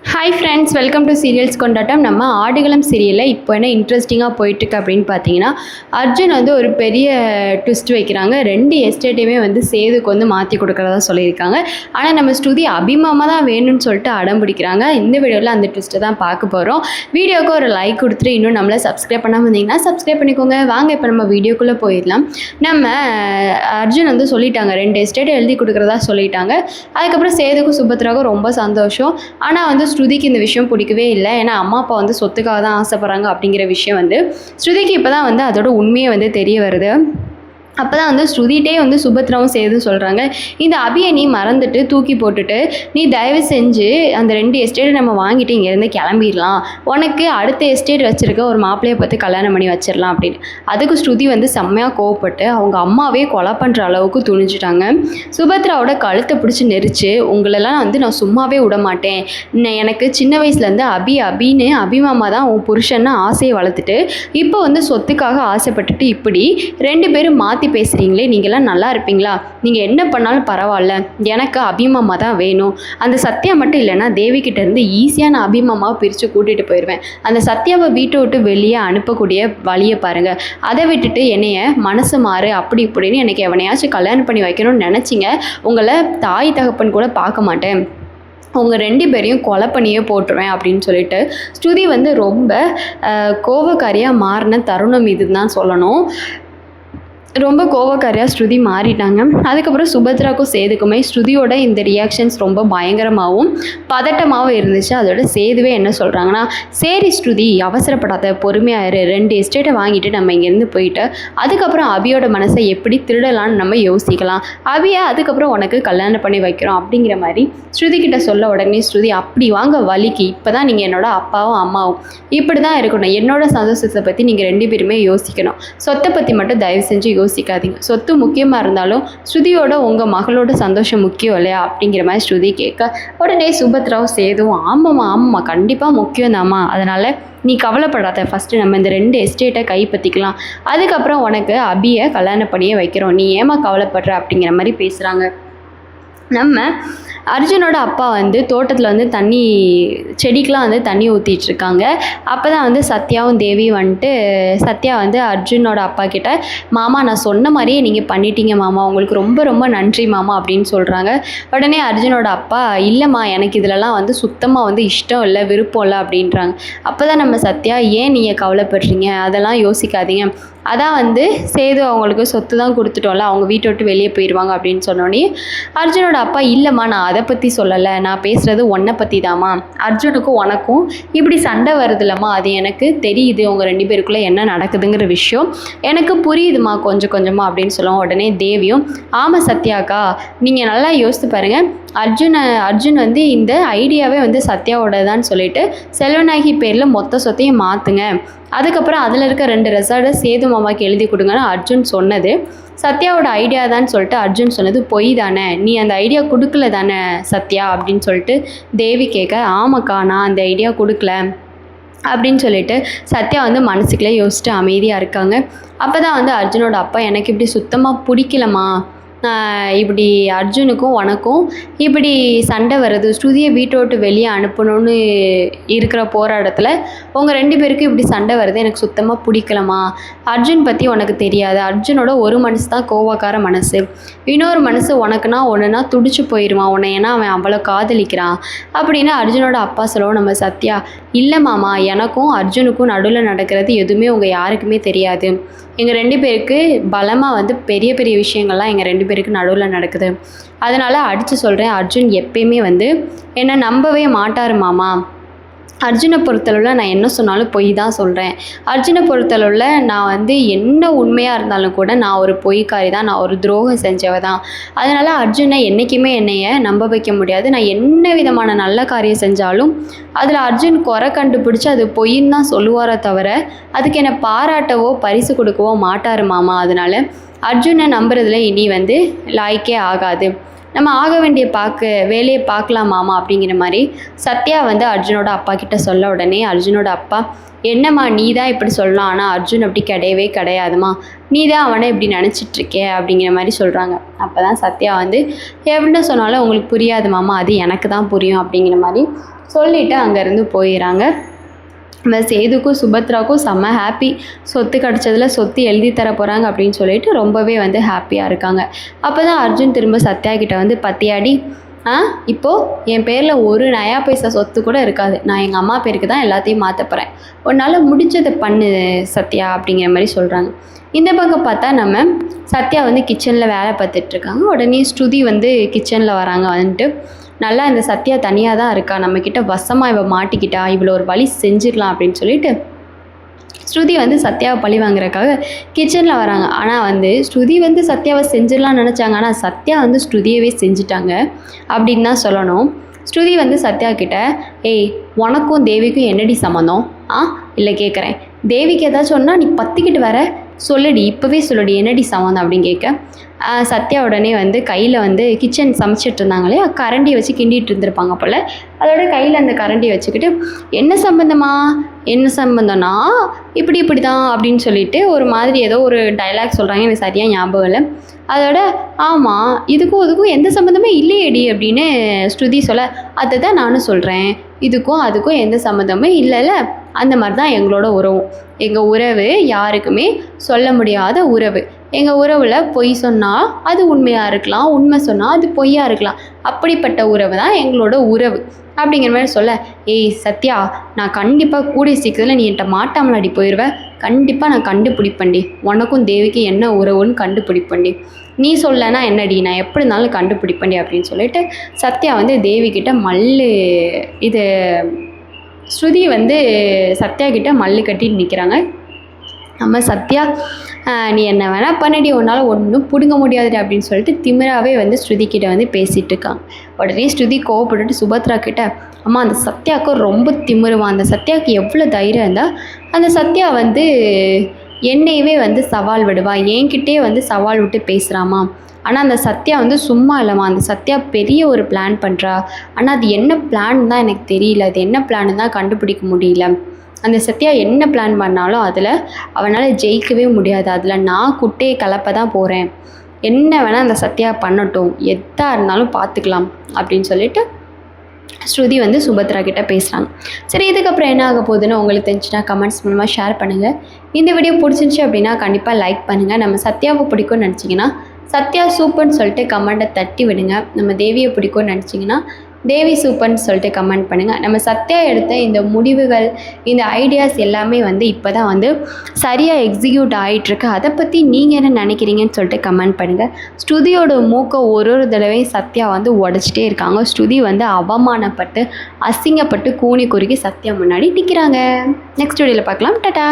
Hi friends, welcome to serials கொண்டாட்டம். நம்ம ஆடுகளம் சீரியலில் இப்போ என்ன இன்ட்ரெஸ்டிங்காக போயிட்டுருக்கு அப்படின்னு பார்த்தீங்கன்னா, அர்ஜுன் வந்து ஒரு பெரிய ட்விஸ்ட் வைக்கிறாங்க. 2 எஸ்டேட்டையுமே வந்து சேதுக்கு வந்து மாற்றி கொடுக்குறதா சொல்லியிருக்காங்க. ஆனால் நம்ம ஸ்ருதி அபிமாமா தான் வேணும்னு சொல்லிட்டு அடம் பிடிக்கிறாங்க. இந்த வீடியோவில் அந்த ட்விஸ்ட்டை தான் பார்க்க போகிறோம். வீடியோவுக்கு ஒரு லைக் கொடுத்துட்டு இன்னும் நம்மளை சப்ஸ்கிரைப் பண்ணாமல் இருந்தீங்கன்னா சப்ஸ்கிரைப் பண்ணிக்கோங்க. வாங்க இப்போ நம்ம வீடியோக்குள்ளே போயிடலாம். நம்ம அர்ஜுன் வந்து சொல்லிட்டாங்க, 2 எஸ்டேட்டை எழுதி கொடுக்குறதா சொல்லிட்டாங்க. அதுக்கப்புறம் சேதுக்கும் சுபத்ராவுக்கும் ரொம்ப சந்தோஷம். ஆனால் வந்து ஸ்ருதிக்கு இந்த விஷயம் பிடிக்கவே இல்லை. ஏன்னா அம்மா அப்பா வந்து சொத்துக்காக தான் ஆசைப்படுறாங்க அப்படிங்கிற விஷயம் வந்து ஸ்ருதிக்கு இப்போ தான் வந்து அதோட உண்மையை வந்து தெரிய வருது. அப்போ தான் வந்து ஸ்ருதிட்டே வந்து சுபத்ராவும் சேது சொல்கிறாங்க, இந்த அபியை நீ மறந்துட்டு தூக்கி போட்டுட்டு நீ தயவு செஞ்சு அந்த 2 எஸ்டேட்டை நம்ம வாங்கிட்டு இங்கேருந்து கிளம்பிடலாம், உனக்கு அடுத்த எஸ்டேட் வச்சுருக்க ஒரு மாப்பிள்ளையை பார்த்து கல்யாணம் பண்ணி வச்சிடலாம் அப்படின்னு. அதுக்கு ஸ்ருதி வந்து செம்மையாக கோவப்பட்டு அவங்க அம்மாவே கொலை பண்ணுற அளவுக்கு துணிஞ்சிட்டாங்க. சுபத்ராவோட கழுத்தை பிடிச்சி நெரிச்சு, உங்களெல்லாம் வந்து நான் சும்மாவே விட மாட்டேன், எனக்கு சின்ன வயசுலேருந்து அபின்னு அபிமாமா தான் உன் புருஷன்னு ஆசையை வளர்த்துட்டு இப்போ வந்து சொத்துக்காக ஆசைப்பட்டுட்டு இப்படி 2 பேரும் மாற்றி பேசுகிறீங்களே, நீங்கள்லாம் நல்லா இருப்பீங்களா? நீங்கள் என்ன பண்ணாலும் பரவாயில்ல, எனக்கு அபிமாமா தான் வேணும். அந்த சத்யா மட்டும் இல்லைன்னா தேவிக்கிட்ட இருந்து ஈஸியாக நான் அபிமாமாவை பிரித்து கூட்டிகிட்டு போயிடுவேன். அந்த சத்யாவை வீட்டை விட்டு வெளியே அனுப்பக்கூடிய வழியை பாருங்கள். அதை விட்டுட்டு என்னைய மனசு மாறு அப்படி இப்படின்னு எனக்கு எவனையாச்சும் கல்யாணம் பண்ணி வைக்கணும்னு நினச்சிங்க, உங்களை தாய் தகப்பன் கூட பார்க்க மாட்டேன், உங்கள் 2 பேரையும் கொலை பண்ணியே போட்டுருவேன் அப்படின்னு சொல்லிட்டு ஸ்ருதி வந்து ரொம்ப கோபக்காரியாக மாறின தருணம் இதுன்னு தான் சொல்லணும். ரொம்ப கோவக்காரியாக ஸ்ருதி மாறிட்டாங்க. அதுக்கப்புறம் சுபத்ராவுக்கும் சேதுக்குமே ஸ்ருதியோட இந்த ரியாக்ஷன்ஸ் ரொம்ப பயங்கரமாகவும் பதட்டமாகவும் இருந்துச்சு. அதோட சேதுவே என்ன சொல்கிறாங்கன்னா, சரி ஸ்ருதி அவசரப்படாத, பொறுமையாயிரு, 2 எஸ்டேட்டை வாங்கிட்டு நம்ம இங்கேருந்து போயிட்டு அதுக்கப்புறம் அபியோட மனசை எப்படி திருடலான்னு நம்ம யோசிக்கலாம், அபியை அதுக்கப்புறம் உனக்கு கல்யாணம் பண்ணி வைக்கிறோம் அப்படிங்கிற மாதிரி ஸ்ருதிக்கிட்ட சொல்ல உடனே ஸ்ருதி, அப்படி வாங்க வலிக்கு, இப்போ தான் நீங்கள் என்னோட அப்பாவும் அம்மாவும், இப்படி தான் இருக்கணும், என்னோட சந்தோஷத்தை பற்றி நீங்கள் 2 பேருமே யோசிக்கணும், சொத்தை பற்றி மட்டும் தயவு செஞ்சு யோசிக்காதீங்க, சொத்து முக்கியமாக இருந்தாலும் ஸ்ருதியோட உங்கள் மகளோட சந்தோஷம் முக்கியம் இல்லையா அப்படிங்கிற மாதிரி ஸ்ருதி கேட்க உடனே சுபத்ராவும் சேதுவும் ஆமாம்மா கண்டிப்பாக முக்கியம் தாம்மா, அதனால் நீ கவலைப்படாத, ஃபஸ்ட்டு நம்ம இந்த 2 எஸ்டேட்டை கைப்பற்றிக்கலாம், அதுக்கப்புறம் உனக்கு அபியை கல்யாணம் பண்ணியே வைக்கிறோம், நீ ஏமா கவலைப்படுற அப்படிங்கிற மாதிரி பேசுகிறாங்க. நம்ம அர்ஜுனோட அப்பா வந்து தோட்டத்தில் வந்து செடிக்கெலாம் வந்து தண்ணி ஊற்றிட்டுருக்காங்க. அப்போ தான் வந்து சத்யாவும் தேவியும் வந்துட்டு சத்யா வந்து அர்ஜுனோட அப்பா கிட்ட, மாமா நான் சொன்ன மாதிரியே நீங்கள் பண்ணிட்டீங்க மாமா, உங்களுக்கு ரொம்ப ரொம்ப நன்றி மாமா அப்படின்னு சொல்கிறாங்க. உடனே அர்ஜுனோட அப்பா, இல்லைம்மா எனக்கு இதிலலாம் வந்து சுத்தமாக வந்து இஷ்டம் இல்லை, விருப்பம் இல்லை அப்படின்றாங்க. அப்போ தான் நம்ம சத்யா, ஏன் நீங்கள் கவலைப்படுறீங்க, அதெல்லாம் யோசிக்காதீங்க, அதான் வந்து சேது அவங்களுக்கு சொத்து தான் கொடுத்துட்டோம்ல, அவங்க வீட்டை விட்டு வெளியே போயிடுவாங்க அப்படின்னு சொன்னோன்னே அர்ஜுனோட அப்பா, இல்லைம்மா நான் அதை பற்றி சொல்லலை, நான் பேசுகிறது உன்னை பற்றி தாம்மா, அர்ஜுனுக்கும் உனக்கும் இப்படி சண்டை வருதுல்லம்மா, அது எனக்கு தெரியுது, உங்கள் 2 பேருக்குள்ளே என்ன நடக்குதுங்கிற விஷயம் எனக்கு புரியுதுமா கொஞ்சம் கொஞ்சமாக அப்படின்னு சொல்லுவோம். உடனே தேவியும், ஆமாம் சத்யாக்கா, நீங்கள் நல்லா யோசித்து பாருங்கள், அர்ஜுன் வந்து இந்த ஐடியாவே வந்து சத்யாவோட தான் சொல்லிட்டு செல்வநாயகி பேரில் மொத்த சொத்தையும் மாற்றுங்க, அதுக்கப்புறம் அதில் இருக்க 2 ரெசார்ட்டை சேது மாமாவுக்கு எழுதி கொடுங்கன்னு அர்ஜுன் சொன்னது சத்யாவோட ஐடியா தான் சொல்லிட்டு அர்ஜுன் சொன்னது பொய் தானே, நீ அந்த ஐடியா கொடுக்கல தானே சத்யா அப்படின்னு சொல்லிட்டு தேவி கேட்க, ஆமாக்கா நான் அந்த ஐடியா கொடுக்கல அப்படின்னு சொல்லிட்டு சத்யா வந்து மனசுக்குள்ளே யோசிச்சுட்டு அமைதியாக இருக்காங்க. அப்போ தான் வந்து அர்ஜுனோட அப்பா, எனக்கு இப்படி சுத்தமாக பிடிக்கலம்மா, இப்படி அர்ஜுனுக்கும் உனக்கும் இப்படி சண்டை வருது, ஸ்ருதியை வீட்டை விட்டு வெளியே அனுப்பணும்னு இருக்கிற போராட்டத்தில் உங்கள் 2 பேருக்கும் இப்படி சண்டை வருது, எனக்கு சுத்தமாக பிடிக்கலம்மா, அர்ஜுன் பற்றி உனக்கு தெரியாது, அர்ஜுனோட ஒரு மனசு தான் கோவக்கார மனசு, இன்னொரு மனசு உனக்குன்னா ஒன்றுனா துடிச்சு போயிடுவான் உன்னை, ஏன்னா அவன் அவ்வளோ காதலிக்கிறான் அப்படின்னு அர்ஜுனோட அப்பா சொல்லுவோம். நம்ம சத்யா, இல்லை மாமா எனக்கும் அர்ஜுனுக்கும் நடுவில் நடக்கிறது எதுவுமே உங்கள் யாருக்குமே தெரியாது, எங்கள் 2 பேருக்கு பலமாக வந்து பெரிய பெரிய விஷயங்கள்லாம் எங்கள் 2 பேருக்கு நடுவில் நடக்குது, அதனால் அடித்து சொல்கிறேன், அர்ஜுன் எப்பயுமே வந்து என்னை நம்பவே மாட்டார் மாமா, அர்ஜுனை பொறுத்தளவில் நான் என்ன சொன்னாலும் பொய் தான் சொல்கிறேன், அர்ஜுனை பொறுத்தளவில் நான் வந்து என்ன உண்மையாக இருந்தாலும் கூட நான் ஒரு பொய்க்காரி தான், நான் ஒரு துரோகம் செஞ்சவ தான், அதனால் அர்ஜுனை என்றைக்குமே என்னைய நம்ப வைக்க முடியாது, நான் என்ன விதமான நல்ல காரியம் செஞ்சாலும் அதில் அர்ஜுன் குறை கண்டுபிடிச்சி அது பொய்ன்னு தான் சொல்லுவாரே தவிர அதுக்கு என்னை பாராட்டவோ பரிசு கொடுக்கவோ மாட்டார் மாமா, அதனால் அர்ஜுனை நம்புறதுல இனி வந்து லாய்க்கே ஆகாது, நம்ம ஆக வேண்டிய வேலையை பார்க்கலாம் மாமா அப்படிங்கிற மாதிரி சத்யா வந்து அர்ஜுனோட அப்பா கிட்ட சொல்ல உடனே அர்ஜுனோட அப்பா, என்னம்மா நீ தான் இப்படி சொல்லலாம், ஆனால் அர்ஜுன் அப்படி கிடையவே கிடையாதுமா, நீ தான் அவனை இப்படி நினச்சிட்ருக்கே அப்படிங்கிற மாதிரி சொல்கிறாங்க. அப்போ தான் சத்யா வந்து எவ்வளோ சொன்னாலும் உங்களுக்கு புரியாது மாமா, அது எனக்கு தான் புரியும் அப்படிங்கிற மாதிரி சொல்லிவிட்டு அங்கேருந்து போயிடறாங்க. இந்த சேதுக்கும் சுபத்ராவுக்கும் செம்ம ஹாப்பி, சொத்து கிடச்சதில் சொத்து எழுதி தர போகிறாங்க அப்படின்னு சொல்லிட்டு ரொம்பவே வந்து ஹாப்பியாக இருக்காங்க. அப்போ தான் அர்ஜுன் திரும்ப சத்யா கிட்ட வந்து, பத்தியாடி இப்போது என் பேரில் ஒரு நயா பைசா சொத்து கூட இருக்காது, நான் எங்கள் அம்மா பேருக்கு தான் எல்லாத்தையும் மாற்ற போகிறேன், உன்னால் முடிஞ்சதை பண்ணு சத்யா அப்படிங்கிற மாதிரி சொல்கிறாங்க. இந்த பக்கம் பார்த்தா நம்ம சத்யா வந்து கிச்சனில் வேலை பார்த்துட்ருக்காங்க. உடனே ஸ்ருதி வந்து கிச்சனில் வராங்க. வந்துட்டு, நல்லா இந்த சத்யா தனியாக தான் இருக்கா, நம்மக்கிட்ட வசமாக இவள் மாட்டிக்கிட்டா, இவ்வளோ ஒரு வழி செஞ்சுக்கலாம் அப்படின்னு சொல்லிட்டு ஸ்ருதி வந்து சத்யாவை பழி வாங்குறதுக்காக கிச்சனில் வராங்க. ஆனால் வந்து ஸ்ருதி வந்து சத்யாவை செஞ்சிடலாம்னு நினச்சாங்க, ஆனால் சத்யா வந்து ஸ்ருதியவே செஞ்சுட்டாங்க அப்படின்னு தான் சொல்லணும். ஸ்ருதி வந்து சத்யா கிட்ட, ஏய் உனக்கும் தேவிக்கும் என்னடி சம்மந்தம்? இல்லை கேட்குறேன், தேவிக்கு ஏதாச்சும் சொன்னால் நீ பற்றிக்கிட்டு வர, சொல்லுடி, இப்போவே சொல்லுடி, என்னடி சம்மந்தம் அப்படின்னு கேட்க, சத்யா உடனே வந்து கையில் வந்து கிச்சன் சமைச்சிட்டு இருந்தாங்களே கரண்டியை வச்சு கிண்டிகிட்டு இருந்திருப்பாங்க போல், அதோட கையில் அந்த கரண்டியை வச்சுக்கிட்டு, என்ன சம்மந்தம்னா இப்படி தான் அப்படின்னு சொல்லிட்டு ஒரு மாதிரி ஏதோ ஒரு டைலாக் சொல்கிறாங்க, எனக்கு சரியாக ஞாபகம் இல்லை. அதோட ஆமாம் இதுக்கும் எந்த சம்மந்தமே இல்லையேடி அப்படின்னு ஸ்ருதி சொல்ல, அதை தான் நானும் சொல்கிறேன், இதுக்கும் அதுக்கும் எந்த சம்மந்தமே இல்லைல்ல, அந்த மாதிரி தான் எங்களோட உறவும், எங்கள் உறவு யாருக்குமே சொல்ல முடியாத உறவு, எங்கள் உறவில் பொய் சொன்னால் அது உண்மையாக இருக்கலாம், உண்மை சொன்னால் அது பொய்யாக இருக்கலாம், அப்படிப்பட்ட உறவு தான் எங்களோட உறவு அப்படிங்கிற மாதிரி சொல்ல, ஏய் சத்யா, நான் கண்டிப்பாக கூடிய சீக்கிரத்தில் நீ என்கிட்ட மாட்டாமலாடி போயிடுவேன், கண்டிப்பாக நான் கண்டுபிடிப்பேன்டி, உனக்கும் தேவிக்கு என்ன உறவுன்னு கண்டுபிடிப்பேன்டி, நீ சொல்லனா என்னடி, நான் எப்படி இருந்தாலும் கண்டுபிடிப்பேன்டி அப்படின்னு சொல்லிட்டு சத்யா வந்து தேவிக்கிட்ட ஸ்ருதி வந்து சத்யா கிட்ட மல்லு கட்டிட்டு நிற்கிறாங்க. நம்ம சத்யா, நீ என்ன வேணால் பண்ணடி, உன்னால் ஒன்றும் பிடுங்க முடியாதுடி அப்படின்னு சொல்லிட்டு திமிராவே வந்து ஸ்ருதிக்கிட்ட வந்து பேசிகிட்டு இருக்காங்க. உடனே ஸ்ருதி கோவப்பட்டுட்டு சுபத்ரா கிட்ட, அம்மா அந்த சத்யாவுக்கு ரொம்ப திமிருவான், அந்த சத்யாவுக்கு எவ்வளோ தைரியம் இருந்தால் அந்த சத்யா வந்து என்னையவே வந்து சவால் விடுவா, என்கிட்டே வந்து சவால் விட்டு பேசுகிறாமா, ஆனால் அந்த சத்யா வந்து சும்மா இல்லைம்மா, அந்த சத்யா பெரிய ஒரு பிளான் பண்ணுறா, ஆனால் அது என்ன பிளான் தான் எனக்கு தெரியல, அது என்ன பிளான் தான் கண்டுபிடிக்க முடியல, அந்த சத்யா என்ன பிளான் பண்ணாலும் அதில் அவனால் ஜெயிக்கவே முடியாது, அதில் நான் குட்டையை கலப்ப தான் போகிறேன், என்ன வேணால் அந்த சத்யா பண்ணட்டும், எதாக இருந்தாலும் பார்த்துக்கலாம் அப்படின்னு சொல்லிட்டு ஸ்ருதி வந்து சுபத்ரா கிட்ட பேசுகிறாங்க. சரி, இதுக்கப்புறம் என்ன ஆக போகுதுன்னு உங்களுக்கு தெரிஞ்சுன்னா கமெண்ட்ஸ் மூலமாக ஷேர் பண்ணுங்கள். இந்த வீடியோ பிடிச்சிருந்துச்சி அப்படின்னா கண்டிப்பாக லைக் பண்ணுங்கள். நம்ம சத்யாவை பிடிக்கும்னு நினச்சிங்கன்னா சத்யா சூப்பர்னு சொல்லிட்டு கமெண்ட்டை தட்டி விடுங்க. நம்ம தேவியை பிடிக்கும்னு நினச்சிங்கன்னா தேவி சூப்பர்னு சொல்லிட்டு கமெண்ட் பண்ணுங்கள். நம்ம சத்யா எடுத்த இந்த முடிவுகள், இந்த ஐடியாஸ் எல்லாமே வந்து இப்போ தான் வந்து சரியாக எக்ஸிக்யூட் ஆகிட்டுருக்கு. அதை பற்றி நீங்கள் என்ன நினைக்கிறீங்கன்னு சொல்லிட்டு கமெண்ட் பண்ணுங்கள். ஸ்ருதியோட மூக்கை ஒரு தடவையும் சத்யா வந்து உடச்சிட்டே இருக்காங்க. ஸ்ருதி வந்து அவமானப்பட்டு அசிங்கப்பட்டு கூனி குறுக்கி சத்யா முன்னாடி நிற்கிறாங்க. நெக்ஸ்ட் வீடியோவில் பார்க்கலாம். டாடா.